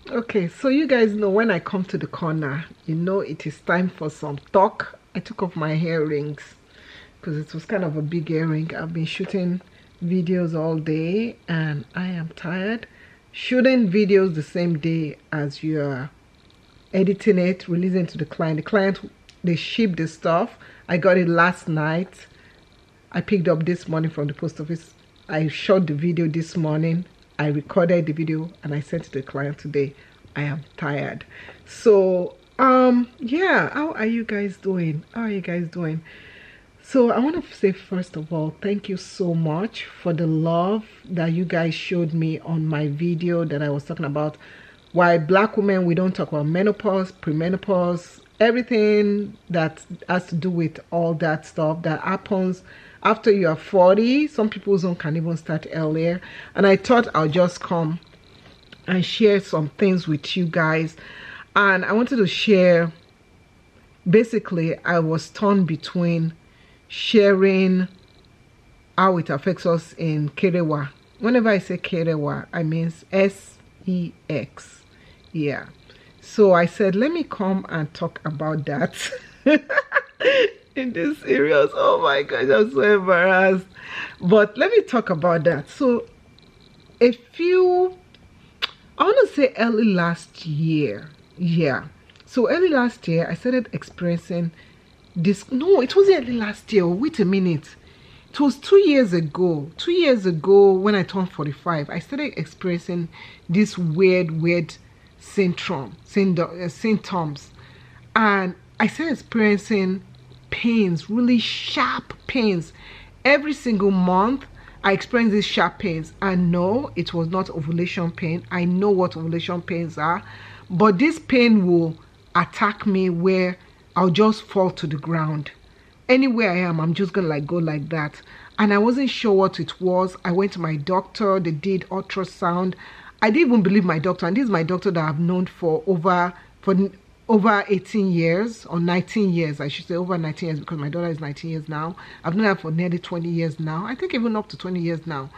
Okay, so you guys know when I come to the corner, you know it is time for some talk. I took off my earrings because it was kind of a big earring. I've been shooting videos all day and I am tired. Shooting videos the same day as you're editing it, releasing to the client. The client, they ship the stuff. I got it last night. I picked up this morning from the post office. I shot the video this morning. I recorded the video and I sent it to the client today. I am tired. So yeah, how are you guys doing? How are you guys doing? So I want to say, first of all, thank you so much for the love that you guys showed me on my video that I was talking about why black women, we don't talk about menopause, premenopause, everything that has to do with all that stuff that happens after you are 40. Some people's own can even start earlier, and I thought I'll just come and share some things with you guys. And I wanted to share, basically I was torn between sharing how it affects us in Kerewa. Whenever I say Kerewa, I mean SEX. Yeah, so I said let me come and talk about that in this series. Oh my gosh, I'm so embarrassed, but let me talk about that. So I want to say early last year, yeah, so early last year I started experiencing this. No, it wasn't early last year. Wait a minute, it was 2 years ago. 2 years ago when I turned 45, I started experiencing this weird symptoms, and I started experiencing pains, really sharp pains. Every single month I experienced these sharp pains, and no, it was not ovulation pain. I know what ovulation pains are, but this pain will attack me where I'll just fall to the ground. Anywhere I am, I'm just gonna like go like that. And I wasn't sure what it was. I went to my doctor, they did ultrasound. I didn't even believe my doctor, and this is my doctor that I've known for over 18 years, or 19 years, I should say, over 19 years, because my daughter is 19 years now. I've known her for nearly 20 years now. I think even up to 20 years now.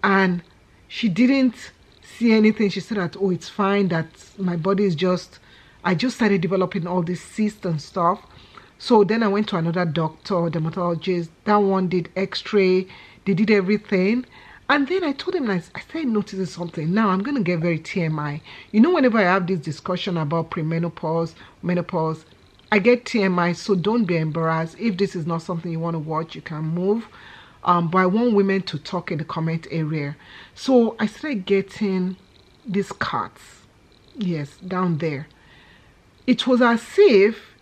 And she didn't see anything. She said that, oh, it's fine, that my body is just, I just started developing all this cyst and stuff. So then I went to another doctor, dermatologist. That one did x-ray, they did everything. And then I told him, I started noticing something. Now I'm going to get very TMI. You know, whenever I have this discussion about premenopause, menopause, I get TMI. So don't be embarrassed. If this is not something you want to watch, you can move. But I want women to talk in the comment area. So I started getting these cuts. Yes, down there. It was as if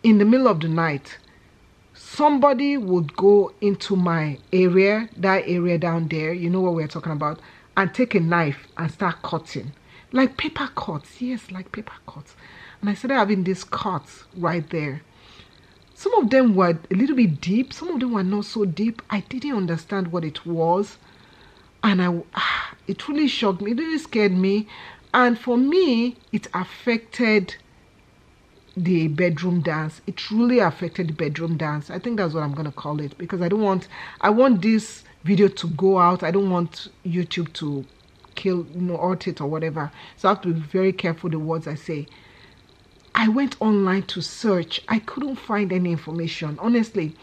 in the middle of the night, somebody would go into my area, that area down there, you know what we're talking about, and take a knife and start cutting. Like paper cuts. Yes, like paper cuts. And I started having these cuts right there. Some of them were a little bit deep. Some of them were not so deep. I didn't understand what it was. And it really shocked me. It really scared me. And for me, it affected the bedroom dance. It really affected the bedroom dance. I think that's what I'm going to call it, because I want this video to go out. I don't want YouTube to kill, alt it or whatever. So I have to be very careful the words I say. I went online to search. I couldn't find any information. Honestly,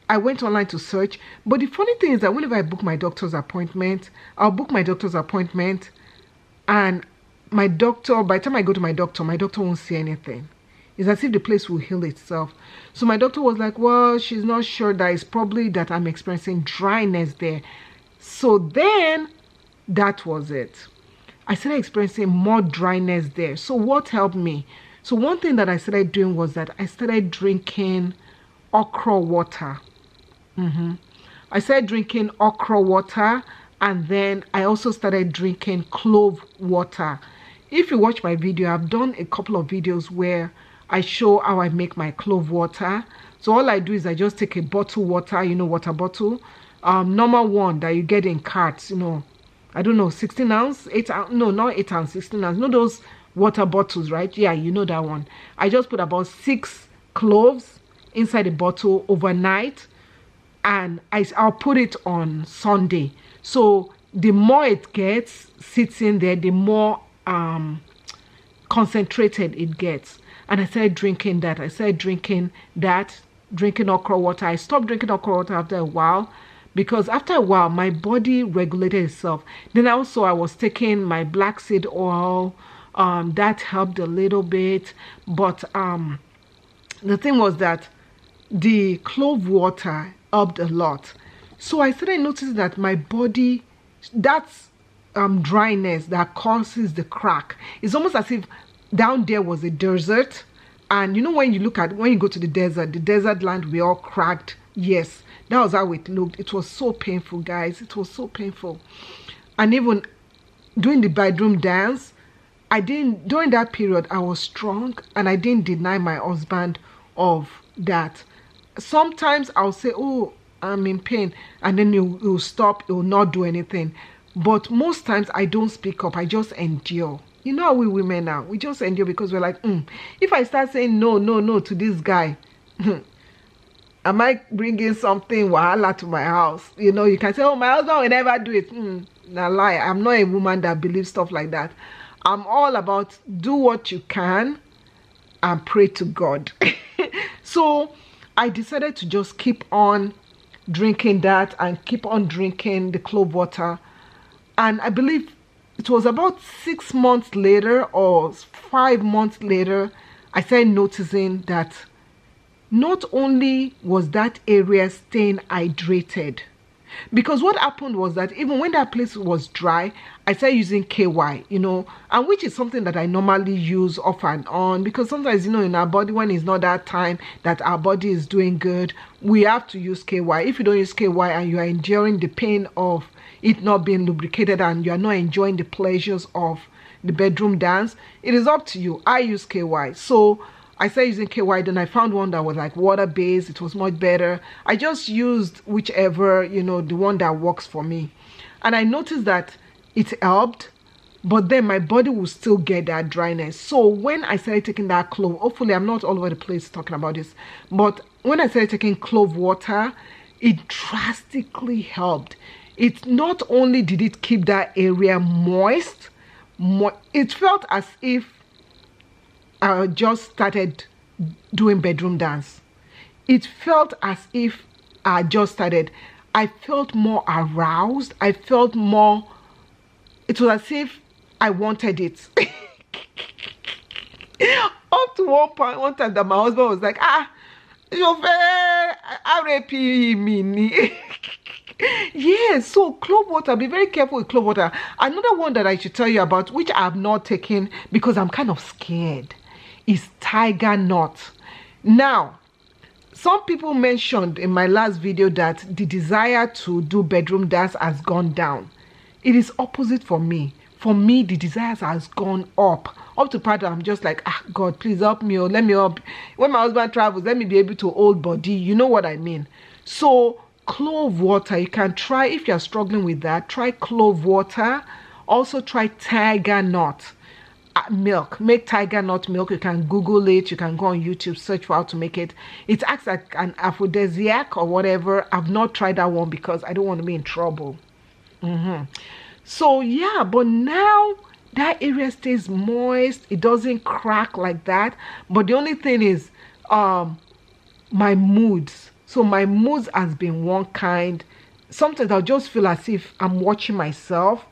I went online to search. But the funny thing is that whenever I book my doctor's appointment, I'll book my doctor's appointment, and my doctor, by the time I go to my doctor won't see anything. It's as if the place will heal itself. So my doctor was like, well, she's not sure, that it's probably that I'm experiencing dryness there. So then that was it. I started experiencing more dryness there. So what helped me? So one thing that I started doing was that I started drinking okra water. I started drinking okra water, and then I also started drinking clove water. If you watch my video, I've done a couple of videos where I show how I make my clove water. So all I do is I just take a bottle water, water bottle, normal one that you get in carts, I don't know, 16 ounce, 8 ounce, no, not 8 ounce, 16 ounce, those water bottles, right? Yeah, you know that one. I just put about 6 cloves inside the bottle overnight, and I'll put it on Sunday. So the more it gets, sits in there, the more concentrated it gets. And I started drinking that. Drinking okra water. I stopped drinking okra water after a while, because after a while my body regulated itself. Then also I was taking my black seed oil. That helped a little bit, but the thing was that the clove water helped a lot. So I started noticing that my body, that's dryness that causes the crack. It's almost as if down there was a desert, and you know, when you go to the desert land, we all cracked. Yes, that was how it looked. It was so painful, guys. It was so painful. And even doing the bedroom dance, during that period I was strong, and I didn't deny my husband of that. Sometimes I'll say, oh, I'm in pain, and then you'll stop, you'll not do anything. But most times I don't speak up, I just endure. You know how we women now, we just endure, because we're like, if I start saying no to this guy, am I bringing something wahala to my house? You know, you can say, oh, my husband will never do it. Nah, lie. I'm not a woman that believes stuff like that. I'm all about do what you can and pray to God. So I decided to just keep on drinking that and keep on drinking the clove water. And I believe it was about 6 months later or 5 months later, I started noticing that not only was that area staying hydrated, because what happened was that even when that place was dry, I started using KY, you know, and which is something that I normally use off and on, because sometimes, you know, in our body, when it's not that time that our body is doing good, we have to use KY. If you don't use KY and you are enduring the pain of it not being lubricated and you are not enjoying the pleasures of the bedroom dance, it is up to you. I use KY. So I started using KY, then I found one that was like water-based. It was much better. I just used whichever, you know, the one that works for me. And I noticed that it helped, but then my body will still get that dryness. So when I started taking that clove, hopefully I'm not all over the place talking about this, but when I started taking clove water, it drastically helped. It not only did it keep that area moist, it felt as if I just started doing bedroom dance. It felt as if I just started. I felt more aroused. I felt more, it was as if I wanted it. Up to one time that my husband was like, you're very RAP mini. Yeah, so clove water, be very careful with clove water. Another one that I should tell you about, which I have not taken because I'm kind of scared, is Tigernot. Now, some people mentioned in my last video that the desire to do bedroom dance has gone down. It is opposite for me. For me, the desires has gone up to the part that I'm just like, God, please help me, or let me up. When my husband travels, let me be able to hold body. You know what I mean? So clove water, you can try. If you're struggling with that, try clove water. Also try Tigernot milk. Make Tigernot milk. You can Google it. You can go on YouTube, search for how to make it. It acts like an aphrodisiac or whatever. I've not tried that one because I don't want to be in trouble. So yeah, but now that area stays moist. It doesn't crack like that. But the only thing is my moods. So my moods has been one kind. Sometimes I'll just feel as if I'm watching myself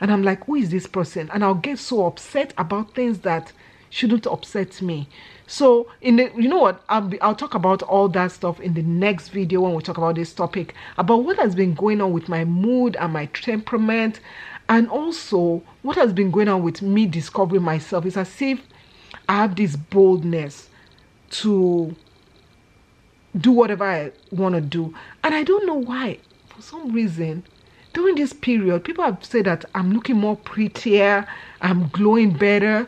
and I'm like, who is this person? And I'll get so upset about things that shouldn't upset me. So you know what, I'll talk about all that stuff in the next video when we talk about this topic, about what has been going on with my mood and my temperament, and also what has been going on with me discovering myself. It's as if I have this boldness to do whatever I want to do, and I don't know why. For some reason, during this period, people have said that I'm looking more prettier, I'm glowing better.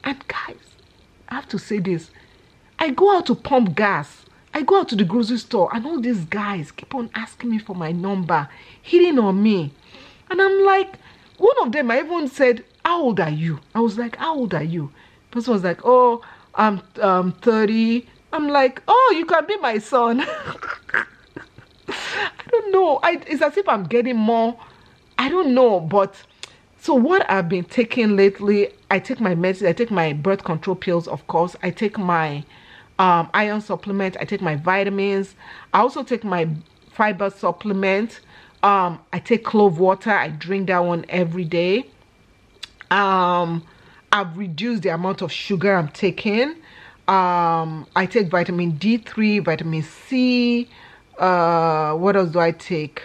And guys, I have to say this, I go out to pump gas, I go out to the grocery store, and all these guys keep on asking me for my number, hitting on me. And I'm like, one of them, I even said, how old are you? I was like, how old are you? The person was like, oh, I'm 30. I'm like, oh, you can be my son. I don't know. It's as if I'm getting more, I don't know, but So what I've been taking lately, I take my medicine, I take my birth control pills, of course. I take my iron supplement. I take my vitamins. I also take my fiber supplement. I take clove water. I drink that one every day. I've reduced the amount of sugar I'm taking. I take vitamin D3, vitamin C. What else do I take?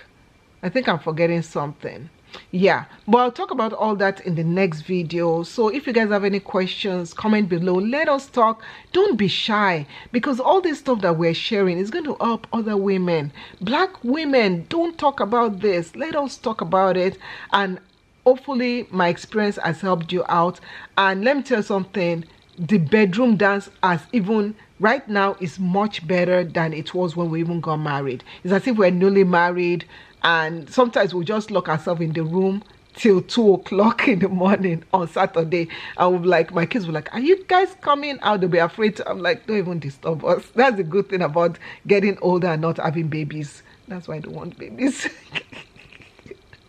I think I'm forgetting something. Yeah, but I'll talk about all that in the next video. So if you guys have any questions, comment below. Let us talk. Don't be shy, because all this stuff that we're sharing is going to help other women. Black women don't talk about this. Let us talk about it, and hopefully my experience has helped you out. And let me tell you something, the bedroom dance has even right now is much better than it was when we even got married. It's as if we're newly married, and sometimes we just lock ourselves in the room till 2 o'clock in the morning on Saturday, and we'll be like, my kids were like, are you guys coming out? They'll be afraid to. I'm like, don't even disturb us. That's the good thing about getting older and not having babies. That's why I don't want babies.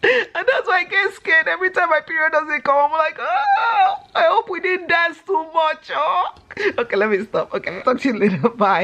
And that's why I get scared every time my period doesn't come. I'm like, oh, I hope we didn't dance too much. Oh, okay, let me stop. Okay, talk to you later. Bye.